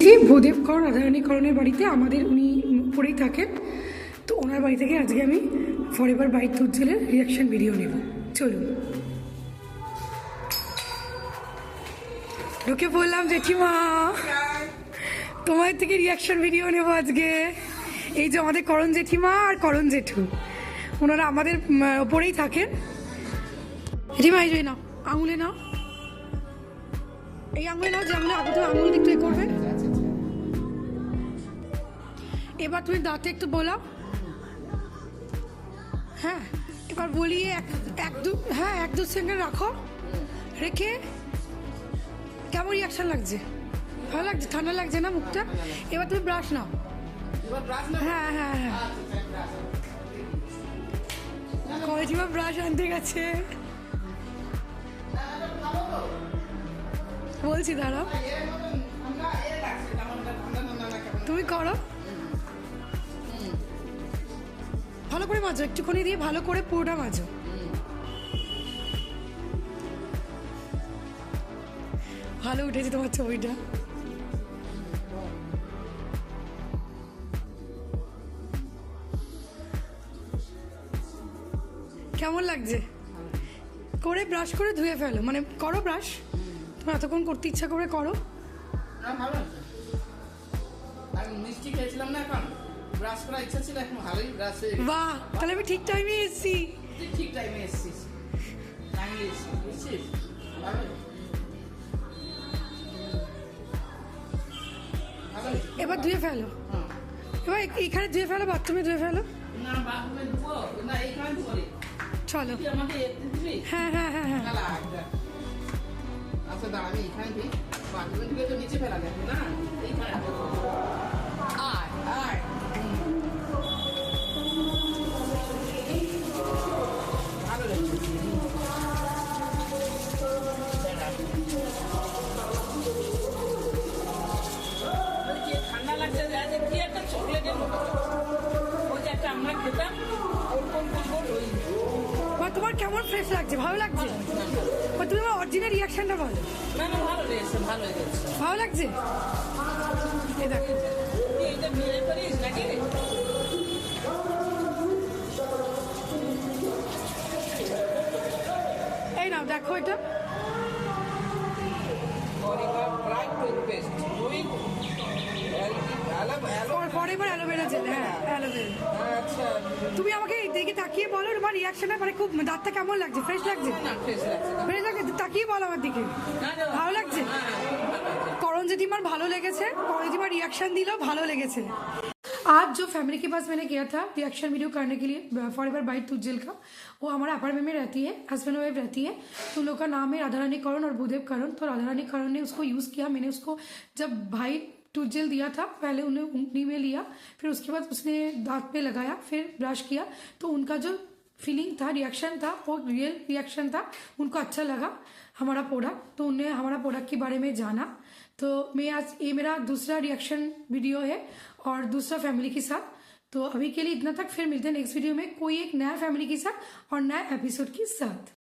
এসেছি ভূদেব কর রাধারানী করণের বাড়িতে। আমাদের উনি উপরেই থাকেন, তো ওনার বাড়ি থেকে আজকে আমি ফরএভার বাইট তুজ্জলের রিয়াকশন ভিডিও নেব। চলুন। ঢুকে বললাম জেঠিমা তোমার থেকে রিয়াকশন ভিডিও নেব আজকে। এই যে আমাদের করণ জেঠিমা আর করণ জেঠু, ওনারা আমাদের ওপরেই থাকেন। জেঠিমা এই যে নাও, আঙুলে নাও, এই আঙুলে নাও, যে আঙুলে তুমি আঙুল একটু এ করবে। এবার তুমি দাঁতে একটু বোলাও। হ্যাঁ, এবার বলিয়ে এক দু সেকেন্ড রাখো, রেখে কেমন রিয়াকশন লাগছে? ভালো লাগছে? ঠান্ডা লাগছে না মুখটা? এবার তুমি ব্রাশ নাও। হ্যাঁ হ্যাঁ হ্যাঁ, কয়েকবার ব্রাশ আনতে গেছে, বলছি দাঁড়াও, তুমি করো। ভালো করে মাজো, একটুখানি দিয়ে ভালো করে পুরোটা মাজো। ভালো উঠেছে তোমার ছবিটা। কেমন লাগছে? করে ব্রাশ করে ধুয়ে ফেলো, মানে করো ব্রাশ। তুমি এতক্ষণ করতে ইচ্ছা করে করো। বাহ, তাহলে আমি ঠিক টাইমে এসেছি। এবার ধুয়ে ফেলো, এবার এখানে ধুয়ে ফেলো, বাথরুমে ধুয়ে ফেলো। চলো। হ্যাঁ হ্যাঁ হ্যাঁ হ্যাঁ, আচ্ছা দাঁড়া, আমি এখানে দিই, বাথরুমে ঢুকে তো নিচে ফেলা যাবে না, এইখানে আয় আয়। ভালো লাগছে। ঠান্ডা লাগছে, কি একটা চকলেটের মতো, ওই যে একটা আমরা খেতাম ওরকম ওই। তোমার কেমন ফ্রেশ লাগছে? ভালো লাগছে? তুমি আমার অরিজিনাল রিয়াকশনটা বলো। না না, ভালো লেগেছে, ভালো লেগেছে। ভালো লাগছে? এই দেখো, এইটা বিয়ে করিস নাকি? এই নাও দেখো, এটা ফরএভার অ্যালোভেরা জেল। হ্যাঁ অ্যালোভেরা। তুমি আমাকে দেখে তাকিয়ে বলো তোমার রিয়াকশনটা, মানে খুব দাঁতটা কেমন লাগছে? ফ্রেশ লাগছে? ফ্রেশ লাগছে? তাকিয়ে বলো আমার দিকে। ভালো লাগছে? করণ জেঠিমার ভালো লেগেছে, করণ জেঠিমার रिएक्शन दिलो भालो लेगेছে। आज जो फैमिली के पास मैंने गया था रिएक्शन वीडियो करने के लिए फॉरएवर बाइट तुज्जल का, वो हमारा अपार्टमेंट में रहती है, हस्बैंड वाइफ रहती है। तो लोग का नाम है राधारानी करण और भूदेव करण। तो राधारानी करण ने उसको यूज़ किया। मैंने उसको जब भाई तुज्जल दिया था, पहले उन्हें उंगली में लिया, फिर उसके बाद उसने दांत पे लगाया, फिर ब्रश किया। तो उनका जो फीलिंग था, रिएक्शन था, वो रियल रिएक्शन था, उनको अच्छा लगा हमारा प्रोडक्ट। तो उन्हें हमारा प्रोडक्ट के बारे में जाना। तो मैं आज ये मेरा दूसरा रिएक्शन वीडियो है और दूसरा फैमिली के साथ। तो अभी के लिए इतना तक, फिर मिलते हैं नेक्स्ट वीडियो में कोई एक नया फैमिली के साथ और नया एपिसोड के साथ।